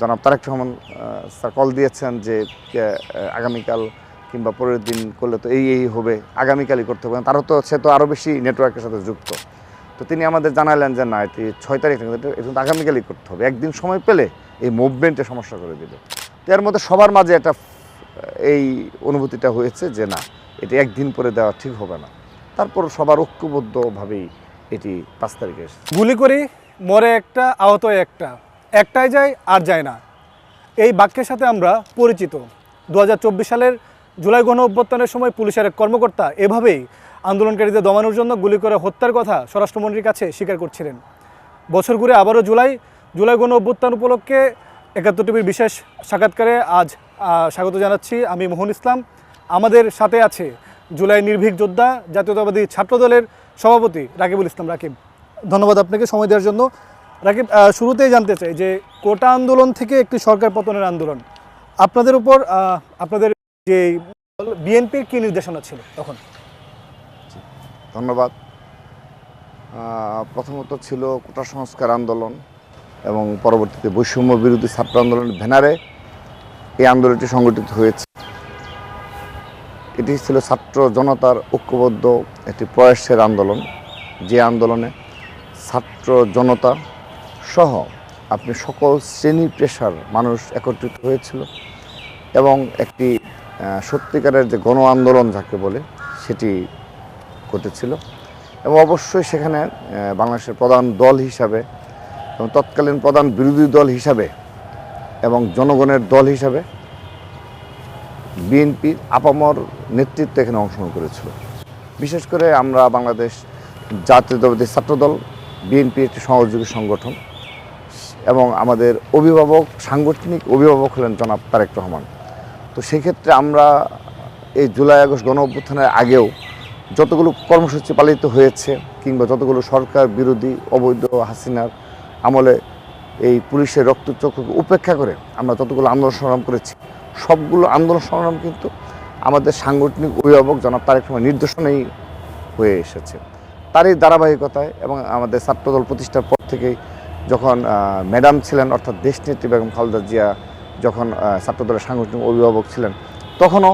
জনাব Tarique Rahman sir call দিয়েছেন যে আগামীকাল কিংবা পরের দিন করলে তো এই হবে, আগামীকালই করতে হবে। তারও তো সে তো আরও বেশি নেটওয়ার্কের সাথে যুক্ত। তো তিনি আমাদের জানালেন যে না, এটি 6 তারিখ এটা আগামীকালই করতে হবে, একদিন সময় পেলে এই মুভমেন্টে সমস্যা করে দেবে। তো এর মধ্যে সবার মাঝে একটা এই অনুভূতিটা হয়েছে যে না, এটি একদিন পরে দেওয়া ঠিক হবে না। তারপর সবার ঐক্যবদ্ধভাবেই এটি 5 তারিখে এসেছে। গুলি করি, মরে একটা, আহত একটা, একটাই যায় আর যায় না, এই বাক্যের সাথে আমরা পরিচিত। 2024 সালের জুলাই গণ অভ্যুত্থানের সময় পুলিশের এক কর্মকর্তা এভাবেই আন্দোলনকারীদের দমানোর জন্য গুলি করে হত্যার কথা স্বরাষ্ট্রমন্ত্রীর কাছে স্বীকার করছিলেন। বছর ঘুরে আবারও জুলাই গণ অভ্যুত্থান উপলক্ষে 71 টিভির বিশেষ সাক্ষাৎকারে আজ স্বাগত জানাচ্ছি আমি মোহন ইসলাম। আমাদের সাথে আছে জুলাই নির্ভীক যোদ্ধা জাতীয়তাবাদী ছাত্রদলের সভাপতি রাকিবুল ইসলাম। রাকিব, ধন্যবাদ আপনাকে সময় দেওয়ার জন্য। রাকিব, শুরুতেই জানতে চাই যে কোটা আন্দোলন থেকে একটি সরকার পতনের আন্দোলন, আপনাদের উপর আপনাদের যে বিএনপির কী নির্দেশনা ছিল তখন? ধন্যবাদ। প্রথমত ছিল কোটা সংস্কার আন্দোলন এবং পরবর্তীতে বৈষম্য বিরোধী ছাত্র আন্দোলনের ব্যানারে এই আন্দোলনটি সংগঠিত হয়েছে। এটি ছিল ছাত্র জনতার ঐক্যবদ্ধ একটি প্রয়াসের আন্দোলন, যে আন্দোলনে ছাত্র জনতা সহ আপনি সকল শ্রেণী পেশার মানুষ একত্রিত হয়েছিল এবং একটি সত্যিকারের যে গণ আন্দোলন যাকে বলে সেটি ঘটেছিল। এবং অবশ্যই সেখানে বাংলাদেশের প্রধান দল হিসাবে এবং তৎকালীন প্রধান বিরোধী দল হিসাবে এবং জনগণের দল হিসাবে বিএনপির আপামর নেতৃত্ব এখানে অংশগ্রহণ করেছিল। বিশেষ করে আমরা বাংলাদেশ জাতীয়তাবাদী ছাত্রদল বিএনপি একটি সহযোগী সংগঠন এবং আমাদের অভিভাবক, সাংগঠনিক অভিভাবক হলেন জনাব তারেক রহমান। তো সেক্ষেত্রে আমরা এই জুলাই আগস্ট গণ অভ্যুত্থানের আগেও যতগুলো কর্মসূচি পালিত হয়েছে কিংবা যতগুলো সরকার বিরোধী অবৈধ হাসিনার আমলে এই পুলিশের রক্তচক্ষুকে উপেক্ষা করে আমরা যতগুলো আন্দোলন সংগ্রাম করেছি, সবগুলো আন্দোলন সংগ্রাম কিন্তু আমাদের সাংগঠনিক অভিভাবক জনাব তারেক রহমান নির্দেশনাই হয়ে এসেছে। তারই ধারাবাহিকতায় এবং আমাদের ছাত্রদল প্রতিষ্ঠার পর থেকেই যখন ম্যাডাম ছিলেন অর্থাৎ দেশনেত্রী বেগম খালেদা জিয়া যখন ছাত্রদলের সাংগঠনিক অভিভাবক ছিলেন, তখনও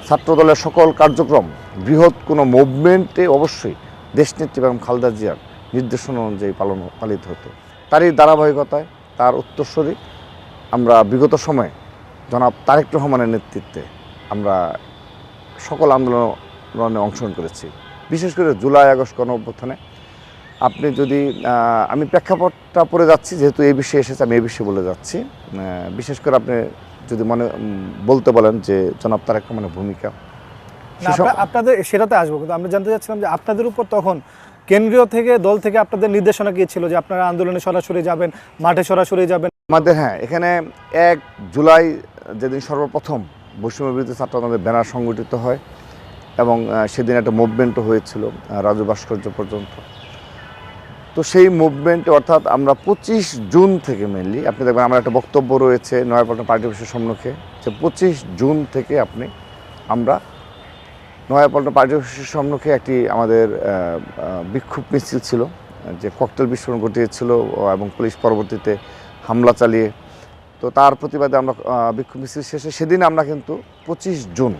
ছাত্রদলের সকল কার্যক্রম বৃহৎ কোনো মুভমেন্টে অবশ্যই দেশনেত্রী বেগম খালেদা জিয়ার নির্দেশনা অনুযায়ী পালিত হতো। তারই ধারাবাহিকতায় তার উত্তরসূরি আমরা বিগত সময়ে জনাব তারেক রহমানের নেতৃত্বে আমরা সকল আন্দোলনে অংশগ্রহণ করেছি। বিশেষ করে জুলাই আগস্ট গণ অভ্যুত্থানে আপনি যদি আমি প্রেক্ষাপটটা পড়ে যাচ্ছি, যেহেতু এই বিষয়ে এসেছে আমি এই বিষয়ে বলে যাচ্ছি। বিশেষ করে আপনি যদি বলতে বলেন যে জনাব তারেক রহমানের ভূমিকা আপনাদের সেটাতে আসবো, কিন্তু আমরা জানতে চাচ্ছিলাম যে আপনাদের উপর তখন কেন্দ্রীয় থেকে দল থেকে আপনাদের নির্দেশনা কী ছিল যে আপনারা আন্দোলনে সরাসরি যাবেন, মাঠে সরাসরি যাবেন? আমাদের এখানে 1 জুলাই যেদিন সর্বপ্রথম বৈষম্য বিরোধী ছাত্র আন্দোলনের ব্যানার সংগঠিত হয় এবং সেদিন একটা মুভমেন্টও হয়েছিল রাজু ভাস্কর্য পর্যন্ত। তো সেই মুভমেন্টে অর্থাৎ আমরা 25 জুন থেকে মেনলি আপনি দেখবেন আমার একটা বক্তব্য রয়েছে নয়াপল্টন পার্টি অফিসের সম্মুখে যে 25 জুন থেকে আমরা নয়াপল্টন পার্টি অফিসের সম্মুখে একটি আমাদের বিক্ষোভ মিছিল ছিল, যে ককটেল বিস্ফোরণ ঘটিয়েছিল এবং পুলিশ পরবর্তীতে হামলা চালিয়ে। তো তার প্রতিবাদে আমরা বিক্ষোভ মিছিল শেষে সেদিন আমরা কিন্তু 25 জুন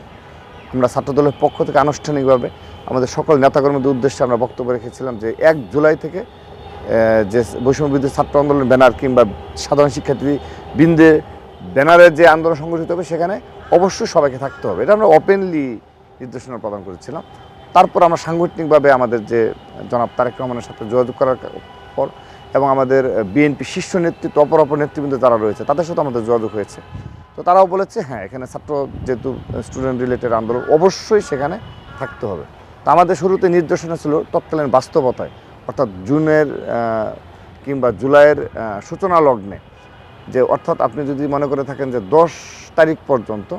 আমরা ছাত্রদলের পক্ষ থেকে আনুষ্ঠানিকভাবে আমাদের সকল নেতাকর্মীদের উদ্দেশ্যে আমরা বক্তব্য রেখেছিলাম যে 1 জুলাই থেকে যে বৈষম্য বিরোধী ছাত্র আন্দোলন ব্যানার কিংবা সাধারণ শিক্ষার্থী বৃন্দে ব্যানারের যে আন্দোলন সংগঠিত হবে সেখানে অবশ্যই সবাইকে থাকতে হবে, এটা আমরা ওপেনলি নির্দেশনা প্রদান করেছিলাম। তারপর আমরা সাংগঠনিকভাবে আমাদের যে জনাব তারেক রহমানের সাথে যোগাযোগ করার পর এবং আমাদের বিএনপি শীর্ষ নেতৃত্ব অপর নেতৃবৃন্দ যারা রয়েছে তাদের সাথে আমাদের যোগাযোগ হয়েছে। তো তারাও বলেছে এখানে ছাত্র যেহেতু স্টুডেন্ট রিলেটেড আন্দোলন অবশ্যই সেখানে থাকতে হবে। তো আমাদের শুরুতে নির্দেশনা ছিল তৎকালীন বাস্তবতায় অর্থাৎ জুনের কিংবা জুলাইয়ের সূচনা লগ্নে, যে অর্থাৎ আপনি যদি মনে করে থাকেন যে 10 তারিখ পর্যন্ত,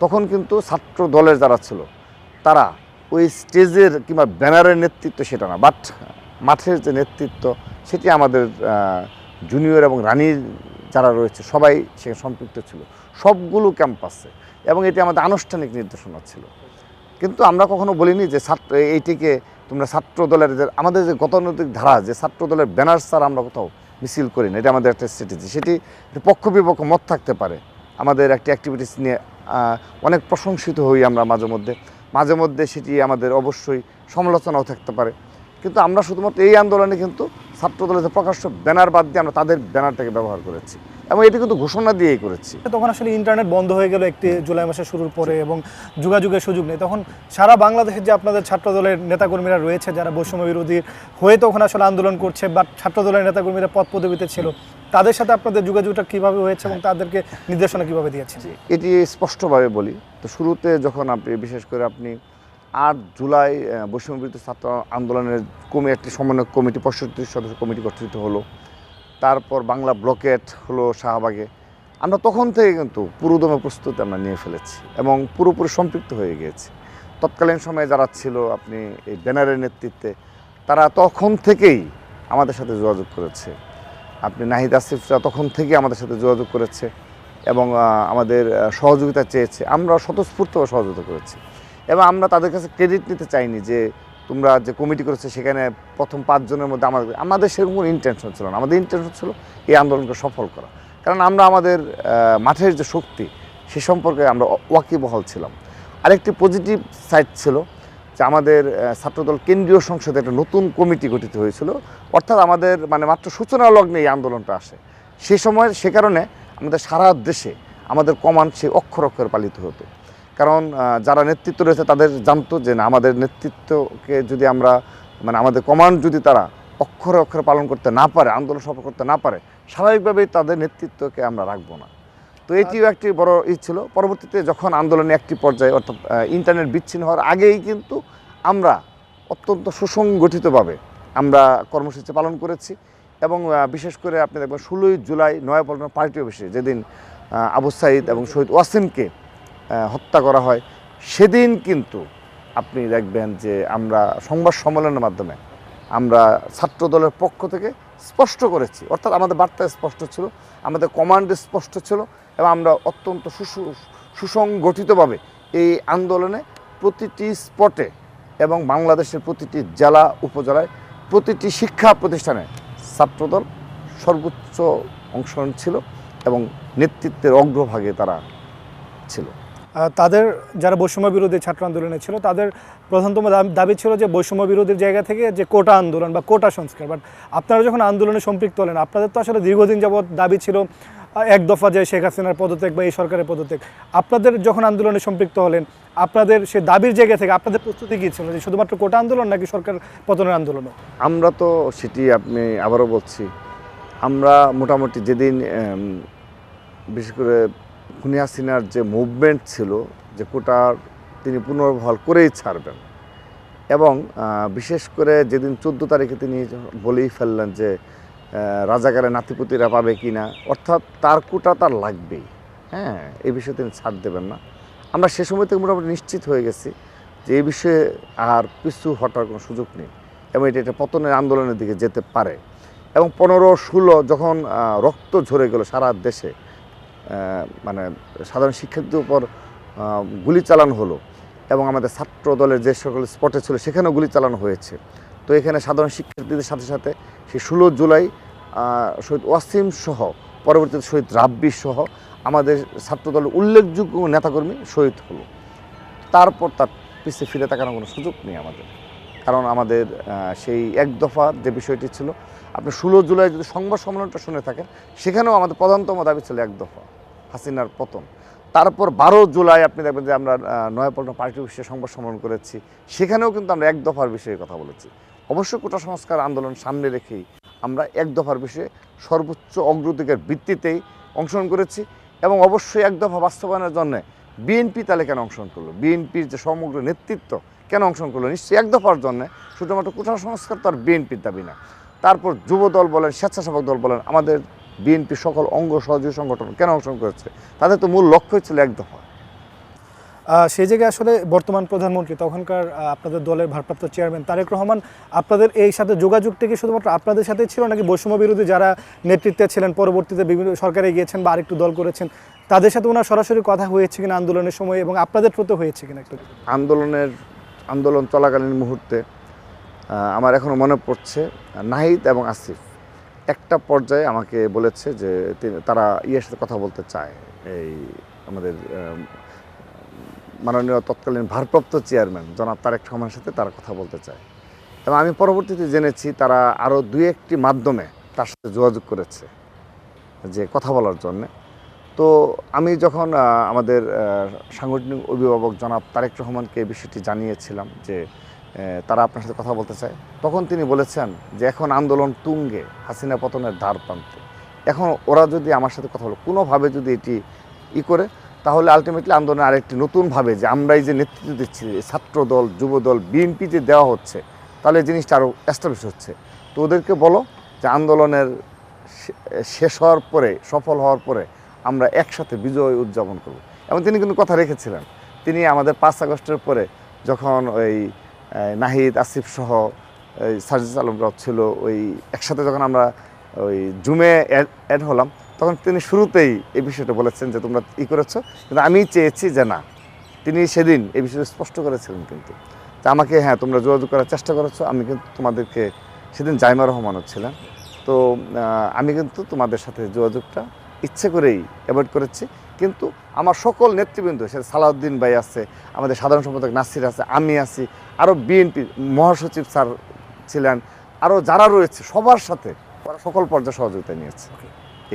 তখন কিন্তু ছাত্র দলের যারা ছিল তারা ওই স্টেজের কিংবা ব্যানারের নেতৃত্ব সেটা না, বাট মাঠের যে নেতৃত্ব সেটি আমাদের জুনিয়র এবং রানির যারা রয়েছে সবাই সেখানে সম্পৃক্ত ছিল সবগুলো ক্যাম্পাসে, এবং এটি আমাদের আনুষ্ঠানিক নির্দেশনা ছিল। কিন্তু আমরা কখনো বলিনি যে এইটিকে তোমরা ছাত্র দলের আমাদের যে গতানুগতিক ধারা যে ছাত্র দলের ব্যানার স্যার আমরা কোথাও মিছিল করি না, এটা আমাদের একটা স্ট্র্যাটেজি। সেটি পক্ষ বিপক্ষ মত থাকতে পারে, আমাদের একটি অ্যাক্টিভিটিস নিয়ে অনেক প্রশংসিত হই আমরা মাঝে মধ্যে সেটি আমাদের অবশ্যই সমালোচনাও থাকতে পারে, কিন্তু আমরা শুধুমাত্র এই আন্দোলনে কিন্তু ছাত্রদলের যে প্রকাশ্য ব্যানার বাদ দিয়ে আমরা তাদের ব্যানারটাকে ব্যবহার করেছি এবং এটি কিন্তু ঘোষণা দিয়েই করেছি। তখন আসলে ইন্টারনেট বন্ধ হয়ে গেল একটি জুলাই মাসের শুরুর পরে এবং যোগাযোগের সুযোগ নেই। তখন সারা বাংলাদেশের যে আপনাদের ছাত্রদলের নেতাকর্মীরা রয়েছে যারা বৈষম্য বিরোধী হয়ে তখন আসলে আন্দোলন করছে, বা ছাত্রদলের নেতাকর্মীরা পদ পদবিতে ছিল, তাদের সাথে আপনাদের যোগাযোগটা কীভাবে হয়েছে এবং তাদেরকে নির্দেশনা কীভাবে দিয়েছেন? এটি স্পষ্টভাবে বলি তো, শুরুতে যখন আপনি বিশেষ করে আপনি 8 জুলাই বৈষম্য বিরোধী ছাত্র আন্দোলনের একটি সমন্বয় কমিটি 65 সদস্য কমিটি গঠিত হলো, তারপর বাংলা ব্লকেট হলো শাহবাগে, আমরা তখন থেকে কিন্তু পুরোদমে প্রস্তুতি আমরা নিয়ে ফেলেছি এবং পুরোপুরি সম্পৃক্ত হয়ে গিয়েছি। তৎকালীন সময়ে যারা ছিল আপনি এই ব্যানারের নেতৃত্বে, তারা তখন থেকেই আমাদের সাথে যোগাযোগ করেছে। আপনি নাহিদ আসিফরা তখন থেকে আমাদের সাথে যোগাযোগ করেছে এবং আমাদের সহযোগিতা চেয়েছে, আমরা স্বতঃস্ফূর্তভাবে সহযোগিতা করেছি এবং আমরা তাদের কাছে ক্রেডিট নিতে চাইনি যে তোমরা যে কমিটি করেছে সেখানে প্রথম 5 জনের মধ্যে আমাদের সেরকম কোনো ইন্টেনশন ছিল না। আমাদের ইন্টেনশন ছিল এই আন্দোলনকে সফল করা, কারণ আমরা আমাদের মাঠের যে শক্তি সে সম্পর্কে আমরা ওয়াকিবহাল ছিলাম। আরেকটি পজিটিভ সাইড ছিল যে আমাদের ছাত্রদল কেন্দ্রীয় সংসদে একটা নতুন কমিটি গঠিত হয়েছিল, অর্থাৎ আমাদের মাত্র সূচনা লগ্নে এই আন্দোলনটা আসে। সে কারণে আমাদের সারা দেশে আমাদের কমান্ড সে অক্ষর অক্ষরে পালিত হতো, কারণ যারা নেতৃত্ব রয়েছে তাদের জানতো যে না, আমাদের নেতৃত্বকে যদি আমরা আমাদের কমান্ড যদি তারা অক্ষরে অক্ষরে পালন করতে না পারে, আন্দোলন সফল করতে না পারে, স্বাভাবিকভাবেই তাদের নেতৃত্বকে আমরা রাখবো না। তো এটিও একটি বড় ছিল। পরবর্তীতে যখন আন্দোলনে একটি পর্যায়ে অর্থাৎ ইন্টারনেট বিচ্ছিন্ন হওয়ার আগেই কিন্তু আমরা অত্যন্ত সুসংগঠিতভাবে আমরা কর্মসূচি পালন করেছি এবং বিশেষ করে আপনি দেখবেন 16 জুলাই নয়াপল্টন পার্টি অফিসে যেদিন আবু সাইদ এবং শহীদ ওয়াসিমকে হত্যা করা হয়, সেদিন কিন্তু আপনি দেখবেন যে আমরা সংবাদ সম্মেলনের মাধ্যমে আমরা ছাত্রদলের পক্ষ থেকে স্পষ্ট করেছি, অর্থাৎ আমাদের বার্তা স্পষ্ট ছিল, আমাদের কমান্ড স্পষ্ট ছিল এবং আমরা অত্যন্ত সুসংগঠিতভাবে এই আন্দোলনে প্রতিটি স্পটে এবং বাংলাদেশের প্রতিটি জেলা উপজেলায় প্রতিটি শিক্ষা প্রতিষ্ঠানে ছাত্রদল সর্বোচ্চ অংশগ্রহণ ছিল এবং নেতৃত্বের অগ্রভাগে তারা ছিল। তাদের যারা বৈষম্য বিরোধী ছাত্র আন্দোলনে ছিল তাদের প্রধানতম দাবি ছিল যে বৈষম্য বিরোধীর জায়গা থেকে যে কোটা আন্দোলন বা কোটা সংস্কার। বাট আপনারা যখন আন্দোলনে সম্পৃক্ত হলেন, আপনাদের তো আসলে দীর্ঘদিন যাবৎ দাবি ছিল এক দফা যে শেখ হাসিনার পদত্যাগ বা এই সরকারের পদত্যাগ। আপনাদের যখন আন্দোলনে সম্পৃক্ত হলেন, আপনাদের সে দাবির জায়গা থেকে আপনাদের প্রস্তুতি কী ছিল, যে শুধুমাত্র কোটা আন্দোলন নাকি সরকার পতনের আন্দোলনও? আমরা তো সেটি আপনি আবারও বলছি, আমরা মোটামুটি যেদিন বিশেষ করে খুনি হাসিনার যে মুভমেন্ট ছিল যে কোটার তিনি পুনর্বহাল করেই ছাড়বেন, এবং বিশেষ করে যেদিন 14 তারিখে তিনি বলেই ফেললেন যে রাজাকারের নাতিপুতিরা পাবে কি না, অর্থাৎ তার কোটা তার লাগবেই, হ্যাঁ, এই বিষয়ে তিনি ছাড় দেবেন না। আমরা সে সময় থেকে মোটামুটি নিশ্চিত হয়ে গেছি যে এই বিষয়ে আর পিছু হটার কোনো সুযোগ নেই এবং এটা পতনের আন্দোলনের দিকে যেতে পারে। এবং 15-16 যখন রক্ত ঝরে গেল সারা দেশে, সাধারণ শিক্ষার্থীদের উপর গুলি চালানো হলো এবং আমাদের ছাত্র দলের যে সকল স্পটে ছিল সেখানেও গুলি চালানো হয়েছে। তো এখানে সাধারণ শিক্ষার্থীদের সাথে সাথে সেই 16 জুলাই শহীদ ওয়াসিম সহ পরবর্তীতে শহীদ রাব্বি সহ আমাদের ছাত্র দলের উল্লেখযোগ্য নেতাকর্মী শহীদ হলো। তারপর তার পিছিয়ে ফিরে তাকানোর কোনো সুযোগ নেই আমাদের, কারণ আমাদের সেই এক দফার যে বিষয়টি ছিল, আপনি 16 জুলাই যদি সংবাদ সম্মেলনটা শুনে থাকেন, সেখানেও আমাদের প্রধানতম দাবি ছিল এক দফা, হাসিনার পতন। তারপর 12 জুলাই আপনি দেখবেন যে আমরা নয়াপল্টন পার্টি অফিসে সংবাদ সম্মেলন করেছি, সেখানেও কিন্তু আমরা এক দফার বিষয়ে কথা বলেছি। অবশ্যই কোটা সংস্কার আন্দোলন সামনে রেখেই আমরা এক দফার বিষয়ে সর্বোচ্চ অগ্রাধিকার ভিত্তিতেই অংশগ্রহণ করেছি এবং অবশ্যই এক দফা বাস্তবায়নের জন্য বিএনপি তাহলে কেন অংশগ্রহণ করলো, বিএনপির যে সমগ্র নেতৃত্ব কেন অংশগ্রহণ করলো, নিশ্চয়ই এক দফার জন্য। শুধুমাত্র কোটা সংস্কার তো আর বিএনপির দাবি না। তারপর যুব দল বলেন, স্বেচ্ছাসেবক দল বলেন, আমাদের বিএনপি সকল অঙ্গ সহযোগী সংগঠন কেন অংশগ্রহণ করেছে, তাদের তো মূল লক্ষ্যই ছিল এক দফা। সেই জায়গায় আসলে বর্তমান প্রধানমন্ত্রী তখনকার আপনাদের দলের ভারপ্রাপ্ত চেয়ারম্যান তারেক রহমান আপনাদের এই সাথে যোগাযোগটা কি শুধুমাত্র আপনাদের সাথে ছিল, নাকি বৈষম্য বিরোধী যারা নেতৃত্বে ছিলেন পরবর্তীতে বিভিন্ন সরকারে গিয়েছেন বা আরেকটু দল করেছেন, তাদের সাথে ওনার সরাসরি কথা হয়েছে কিনা আন্দোলনের সময় এবং আপনাদের প্রতি হয়েছে কিনা একটু? আন্দোলন চলাকালীন মুহূর্তে আমার এখনও মনে পড়ছে নাহিদ এবং আসিফ একটা পর্যায়ে আমাকে বলেছে যে তারা ইয়ের সাথে কথা বলতে চায়, এই আমাদের মাননীয় তৎকালীন ভারপ্রাপ্ত চেয়ারম্যান জনাব তারেক রহমানের সাথে তারা কথা বলতে চায়। এবং আমি পরবর্তীতে জেনেছি তারা আরও 2-1টি মাধ্যমে তার সাথে যোগাযোগ করেছে যে কথা বলার জন্যে। তো আমি যখন আমাদের সাংগঠনিক অভিভাবক জনাব তারেক রহমানকে এই বিষয়টি জানিয়েছিলাম যে তারা আপনার সাথে কথা বলতে চায়, তখন তিনি বলেছেন যে এখন আন্দোলন তুঙ্গে, হাসিনা পতনের ধার প্রান্তে, এখন ওরা যদি আমার সাথে কথা বলে কোনোভাবে যদি এটি করে, তাহলে আলটিমেটলি আন্দোলনের আরেকটি নতুনভাবে যে আমরাই যে নেতৃত্ব দিচ্ছি, ছাত্রদল, যুবদল, বিএনপি যে দেওয়া হচ্ছে, তাহলে জিনিসটা আরও এস্টাবলিশ হচ্ছে। তো ওদেরকে বলো যে আন্দোলনের শেষ হওয়ার পরে, সফল হওয়ার পরে আমরা একসাথে বিজয় উদযাপন করব। এবং তিনি কিন্তু কথা রেখেছিলেন। তিনি আমাদের 5 আগস্টের পরে যখন ওই নাহিদ, আসিফ সহ ওই সার্জিস আলমরাও ছিল, ওই একসাথে যখন আমরা ওই জুমে অ্যাড হলাম, তখন তিনি শুরুতেই এই বিষয়টা বলেছেন যে তোমরা করেছো, কিন্তু আমি চেয়েছি যে না। তিনি সেদিন এই বিষয়টা স্পষ্ট করেছিলেন কিন্তু যে আমাকে হ্যাঁ তোমরা যোগাযোগ করার চেষ্টা করেছো, আমি কিন্তু তোমাদেরকে, সেদিন জাইমা রহমানও ছিলেন, তো আমি কিন্তু তোমাদের সাথে যোগাযোগটা ইচ্ছে করেই অ্যাভয়েড করেছি। কিন্তু আমার সকল নেতৃবৃন্দ, সে সালাউদ্দিন ভাই আছে, আমাদের সাধারণ সম্পাদক নাসির আছে, আমি আছি, আরও বিএনপি মহাসচিব স্যার ছিলেন, আরও যারা রয়েছে সবার সাথে ওরা সকল পর্যায়ে সহযোগিতা নিয়েছে।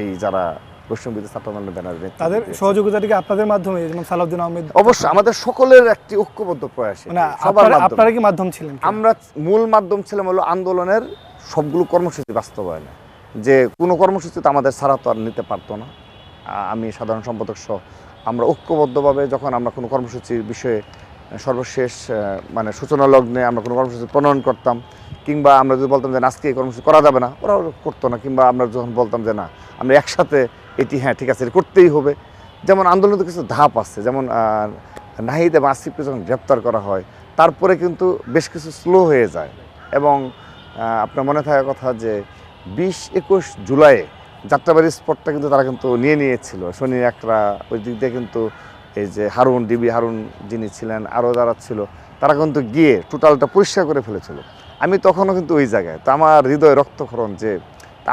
এই যারা বৈষম্যবিরোধী ছাত্র আন্দোলনের ব্যানারে তাদের সহযোগিতাটিকে আপনাদের মাধ্যমে, যেমন সালাউদ্দিন আহমেদ, অবশ্যই আমাদের সকলের একটি ঐক্যবদ্ধ প্রয়াস। মানে আপনারা কি মাধ্যম ছিলেন? আমরা মূল মাধ্যম ছিলাম হলো আন্দোলনের সবগুলো কর্মসূচি বাস্তবায়নে। যে কোনো কর্মসূচি তো আমাদের ছাড়া তো আর নিতে পারতো না। আমি সাধারণ সম্পাদক সহ আমরা ঐক্যবদ্ধভাবে যখন আমরা কোনো কর্মসূচির বিষয়ে সর্বশেষ মানে সূচনা লগ্নে আমরা কোনো কর্মসূচি প্রণয়ন করতাম, কিংবা আমরা যদি বলতাম যে আজকে এই কর্মসূচি করা যাবে না, ওরাও করতো না, কিংবা আমরা যখন বলতাম যে না আমরা একসাথে এটি হ্যাঁ ঠিক আছে এটা করতেই হবে। যেমন আন্দোলনের কিছু ধাপ আছে, যেমন নাহিদ এবং আসিফকে যখন গ্রেপ্তার করা হয়, তারপরে কিন্তু বেশ কিছু স্লো হয়ে যায়। এবং আপনার মনে থাকার কথা যে 20-21 জুলাইয়ে যাত্রাবাড়ি স্পটটা কিন্তু তারা কিন্তু নিয়েছিল, শনি একরা ওই দিক দিয়ে কিন্তু এই যে হারুন, ডিবি হারুন যিনি ছিলেন, আরও যারা ছিল, তারা কিন্তু গিয়ে টোটালটা পরিষ্কার করে ফেলেছিল। আমি তখনও কিন্তু ওই জায়গায়, তো আমার হৃদয় রক্তক্ষরণ যে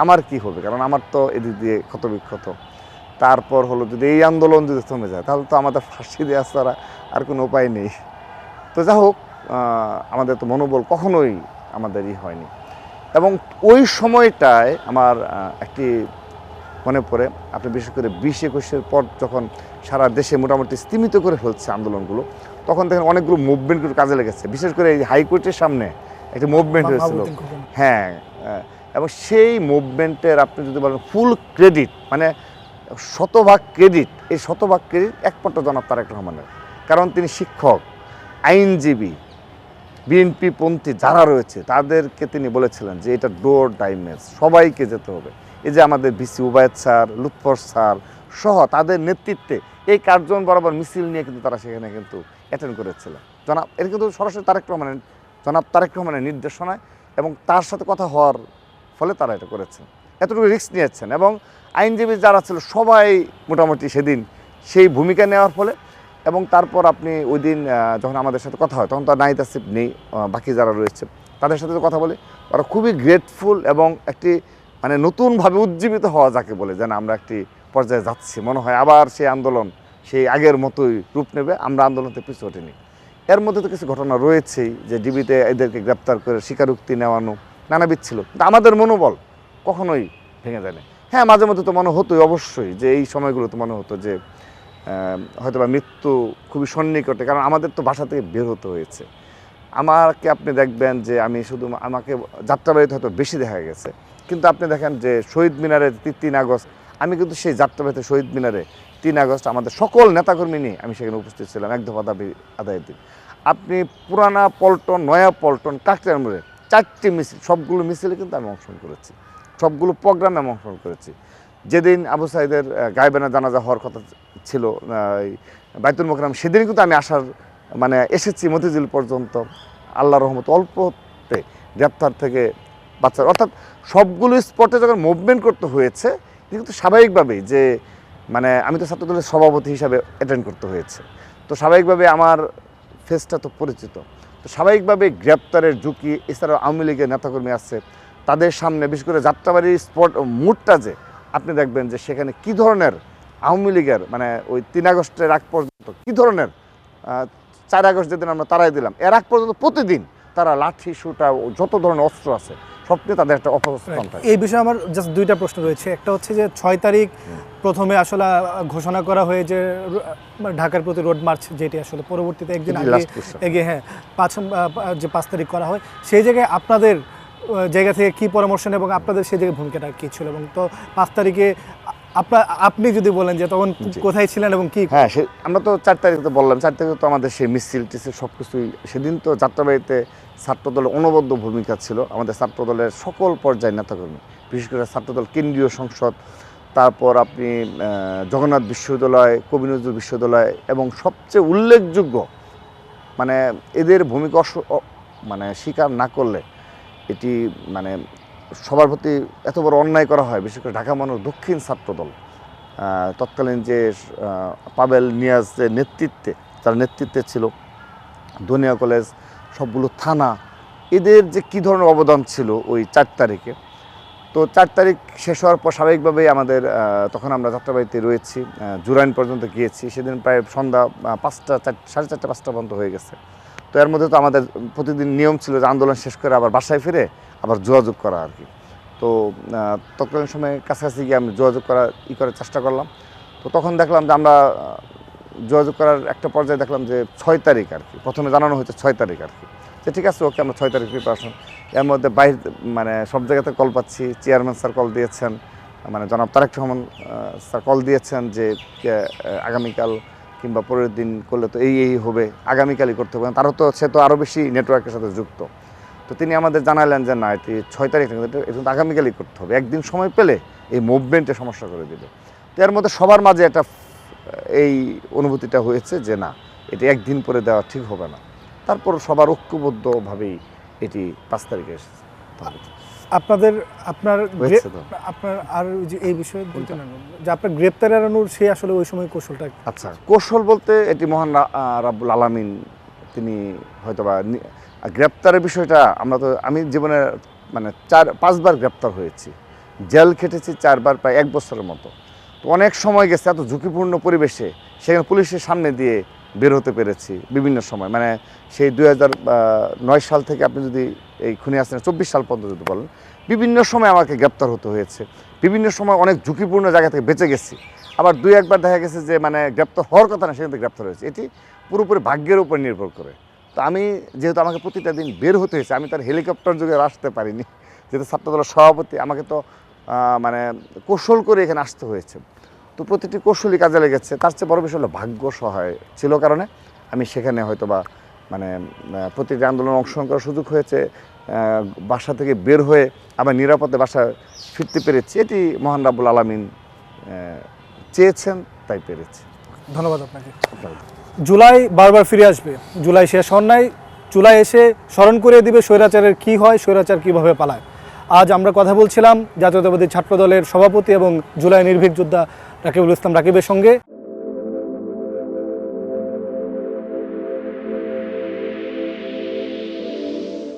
আমার কি হবে, কারণ আমার তো এদিক দিয়ে ক্ষতবিক্ষত। তারপর হলো যদি এই আন্দোলন যদি থেমে যায় তাহলে তো আমাদের ফাঁসি দেওয়া ছাড়া আর কোনো উপায় নেই। তো যা হোক, আমাদের তো মনোবল কখনোই আমাদের হয়নি। এবং ওই সময়টায় আমার একটি মনে পড়ে, আপনি বিশেষ করে 20-21-এর পর যখন সারা দেশে মোটামুটি স্তীমিত করে ফেলছে আন্দোলনগুলো, তখন দেখেন অনেকগুলো মুভমেন্টগুলো কাজে লেগেছে। বিশেষ করে এই হাইকোর্টের সামনে একটি মুভমেন্ট হয়েছিল, হ্যাঁ, এবং সেই মুভমেন্টের আপনি যদি বলেন ফুল ক্রেডিট, মানে শতভাগ ক্রেডিট, এই শতভাগ ক্রেডিট একমাত্র জনাব তারেক রহমানের। কারণ তিনি শিক্ষক, আইনজীবী, বিএনপি পন্থী যারা রয়েছে তাদেরকে তিনি বলেছিলেন যে এটা ডোর ডাইমেজ, সবাইকে যেতে হবে। এই যে আমাদের VC Ubaid sir, Lutfor sir সহ তাদের নেতৃত্বে এই কার্জন বরাবর মিছিল নিয়ে কিন্তু তারা সেখানে কিন্তু অ্যাটেন্ড করেছিলেন। এটা কিন্তু সরাসরি জনাব তারেক রহমানের নির্দেশনায় এবং তার সাথে কথা হওয়ার ফলে তারা এটা করেছেন, এতটুকু রিস্ক নিয়েছেন। এবং আইনজীবী যারা ছিল সবাই মোটামুটি সেদিন সেই ভূমিকা নেওয়ার ফলে, এবং তারপর আপনি ওই দিন যখন আমাদের সাথে কথা হয় তখন তো নাহিদ আসিফ নেই, বাকি যারা রয়েছে তাদের সাথে কথা বলে ওরা খুবই গ্রেটফুল এবং একটি মানে নতুনভাবে উজ্জীবিত হওয়া যাকে বলে, যেন আমরা একটি পর্যায়ে যাচ্ছি, মনে হয় আবার সেই আন্দোলন সেই আগের মতোই রূপ নেবে, আমরা আন্দোলনতে পিছু ওঠেনি। এর মধ্যে তো কিছু ঘটনা রয়েছেই, যে ডিবিতে এদেরকে গ্রেপ্তার করে স্বীকারোক্তি নেওয়ানো নানাবিধ ছিল, কিন্তু আমাদের মনোবল কখনোই ভেঙে যায় না। হ্যাঁ, মাঝে মধ্যে তো মনে হতোই অবশ্যই, যে এই সময়গুলো তো মনে হতো যে হয়তো বা মৃত্যু খুবই সন্নিকটে, কারণ আমাদের তো বাসা থেকে বের হতে হয়েছে। আমাকে আপনি দেখবেন যে আমি শুধু আমাকে যাত্রাবাড়িতে হয়তো বেশি দেখা গেছে, কিন্তু আপনি দেখেন যে শহীদ মিনারে 3 আগস্ট আমি কিন্তু সেই যাত্রাবাড়িতে শহীদ মিনারে 3 আগস্ট আমাদের সকল নেতাকর্মী নিয়ে আমি সেখানে উপস্থিত ছিলাম এক দফা দাবি আদায়ের দিন। আপনি পুরানা পল্টন, নয়া পল্টন, কাকরাইল মোড়ে 4টি মিছিল, সবগুলো মিছিলে কিন্তু আমি অংশগ্রহণ করেছি, সবগুলো প্রোগ্রামে আমি অংশগ্রহণ করেছি। যেদিন আবু সাইদের গায়েবানা জানাজা হওয়ার কথা ছিল বাইতুল মোকাররম, সেদিন কিন্তু আমি মানে এসেছি মতিঝিল পর্যন্ত, আল্লাহর রহমত অল্পতে গ্রেপ্তার থেকে বাচ্চার, অর্থাৎ সবগুলো স্পটে যখন মুভমেন্ট করতে হয়েছে কিন্তু স্বাভাবিকভাবেই যে মানে আমি তো ছাত্রদলের সভাপতি হিসাবে অ্যাটেন্ড করতে হয়েছে, তো স্বাভাবিকভাবে আমার ফেসটা তো পরিচিত, তো স্বাভাবিকভাবে গ্রেপ্তারের ঝুঁকি, এছাড়াও আওয়ামী লীগের নেতাকর্মী আছে, তাদের সামনে বিশেষ করে যাত্রাবাড়ির স্পট মুডটা যে আপনি দেখবেন যে সেখানে কি ধরনের আওয়ামী লীগের মানে ওই 3 আগস্টের আগ পর্যন্ত কি ধরনের 4 আগস্ট যেদিন আমরা তাড়াই দিলাম এর আগ পর্যন্ত প্রতিদিন তারা লাঠি শুটা যত ধরনের অস্ত্র আছে সব নিয়ে তাদের একটা অবস্থান থাকে। এই বিষয়ে আমার জাস্ট দুইটা প্রশ্ন রয়েছে। একটা হচ্ছে যে 6 তারিখ প্রথমে আসলে ঘোষণা করা হয়ে যে ঢাকার প্রতি রোড মার্চ, যেটি আসলে পরবর্তীতে একদিন আগে হ্যাঁ 5 তারিখ করা হয়, সেই জায়গায় আপনাদের জায়গা থেকে কি পরামর্শ এবং আপনাদের সেই জায়গায় ভূমিকাটা কী ছিল, এবং তো 5 তারিখে আপনি যদি বলেন যে তখন কোথায় ছিলেন এবং কি? হ্যাঁ, আমরা তো 4 তারিখে তো বললাম, 4 তারিখে তো আমাদের সেই মিছিল টিছিল সব কিছুই, সেদিন তো যাত্রাবাড়িতে ছাত্রদলের অনবদ্য ভূমিকা ছিল। আমাদের ছাত্রদলের সকল পর্যায়ের নেতাকর্মী, বিশেষ করে ছাত্রদল কেন্দ্রীয় সংসদ, তারপর আপনি জগন্নাথ বিশ্ববিদ্যালয়, কবি নজরুল বিশ্ববিদ্যালয়, এবং সবচেয়ে উল্লেখযোগ্য মানে এদের ভূমিকা মানে স্বীকার না করলে এটি মানে সবার প্রতি এত বড় অন্যায় করা হয়। বিশেষ করে ঢাকা মহানগর দক্ষিণ ছাত্রদল তৎকালীন যে পাবেল নিয়াজের নেতৃত্বে, তার নেতৃত্বে ছিল দনিয়া কলেজ, সবগুলো থানা, এদের যে কী ধরনের অবদান ছিল ওই 4 তারিখে। তো 4 তারিখ শেষ হওয়ার পর স্বাভাবিকভাবেই আমাদের তখন আমরা যাত্রাবাড়িতে রয়েছি, জুরাইন পর্যন্ত গিয়েছি। সেদিন প্রায় সন্ধ্যা 5টা, 4:30, 5টা পর্যন্ত হয়ে গেছে। তো এর মধ্যে তো আমাদের প্রতিদিন নিয়ম ছিল যে আন্দোলন শেষ করে আবার বাসায় ফিরে আবার যোগাযোগ করা আর কি। তো তৎকালীন সময় কাছাকাছি গিয়ে আমি যোগাযোগ করার চেষ্টা করলাম। তো তখন দেখলাম যে আমরা যোগাযোগ করার একটা পর্যায়ে দেখলাম যে 6 তারিখ আর কি, প্রথমে জানানো হয়েছে 6 তারিখ আর কি, যে ঠিক আছে ওকে আমরা 6 তারিখ প্রিপারেশন। এর মধ্যে বাইরে মানে সব জায়গাতে কল পাচ্ছি, চেয়ারম্যান স্যার কল দিয়েছেন, মানে জনাব তারেক রহমান স্যার কল দিয়েছেন যে আগামীকাল কিংবা পরের দিন করলে তো এই হবে, আগামীকালই করতে হবে। তারও তো সে তো আরও বেশি নেটওয়ার্কের সাথে যুক্ত। তো তিনি আমাদের জানালেন যে না, এটি 6 তারিখ না, এটা আগামীকালই করতে হবে, একদিন সময় পেলে এই মুভমেন্টে সমস্যা করে দেবে। তো এর মধ্যে সবার মাঝে একটা এই অনুভূতিটা হয়েছে যে না, এটি একদিন পরে দেওয়া ঠিক হবে না। তারপর সবার ঐক্যবদ্ধভাবেই এটি 5 তারিখে এসেছে। আপনার আর যে এই বিষয়ে বলতে না যে আপনার গ্রেপ্তার এড়ানোর সেই আসলে ওই সময় কৌশলটা? আচ্ছা, কৌশল বলতে এটি মহান রাব্বুল আলামিন তিনি হয়তোবা গ্রেপ্তারের বিষয়টা আমি জীবনে মানে 4-5 বার গ্রেপ্তার হয়েছি, জেল খেটেছি 4 বার, প্রায় 1 বছরের মতো। তো অনেক সময় গেছে এত ঝুঁকিপূর্ণ পরিবেশে, সেখানে পুলিশের সামনে দিয়ে বের হতে পেরেছি বিভিন্ন সময়। মানে সেই 2009 সাল থেকে আপনি যদি এই খুনি হাসিনা 24 সাল পর্যন্ত যদি বলেন, বিভিন্ন সময় আমাকে গ্রেপ্তার হতে হয়েছে, বিভিন্ন সময় অনেক ঝুঁকিপূর্ণ জায়গা থেকে বেঁচে গেছি। আবার 2-1 বার দেখা গেছে যে মানে গ্রেপ্তার হওয়ার কথা না, সেখান থেকে গ্রেপ্তার হয়েছে। এটি পুরোপুরি ভাগ্যের উপর নির্ভর করে। তো আমি যেহেতু আমাকে প্রতিটা দিন বের হতে হয়েছে, আমি তার হেলিকপ্টার যুগে আসতে পারিনি, যেহেতু ছাত্রদলের সভাপতি, আমাকে তো মানে কৌশল করে এখানে আসতে হয়েছে। তো প্রতিটি কৌশলই কাজে লেগেছে। তার চেয়ে বড় বিষয় হলো ভাগ্য সহায় ছিল কারণে আমি সেখানে হয়তোবা মানে প্রতিটি আন্দোলনে অংশগ্রহণ করার সুযোগ হয়েছে, বাসা থেকে বের হয়ে আবার নিরাপদে বাসায় ফিরতে পেরেছি। এটি মহান রাব্বুল আলামিন চেয়েছেন, তাই পেরেছি। ধন্যবাদ আপনাকে। জুলাই বারবার ফিরে আসবে, জুলাই শেষ হন নাই, জুলাই এসে স্মরণ করে দিবে স্বৈরাচারের কী হয়, স্বৈরাচার কীভাবে পালায়। আজ আমরা কথা বলছিলাম জাতীয়তাবাদী ছাত্রদলের সভাপতি এবং জুলাই নির্ভীক যোদ্ধা রাকিবুল ইসলাম রাকিবের সঙ্গে।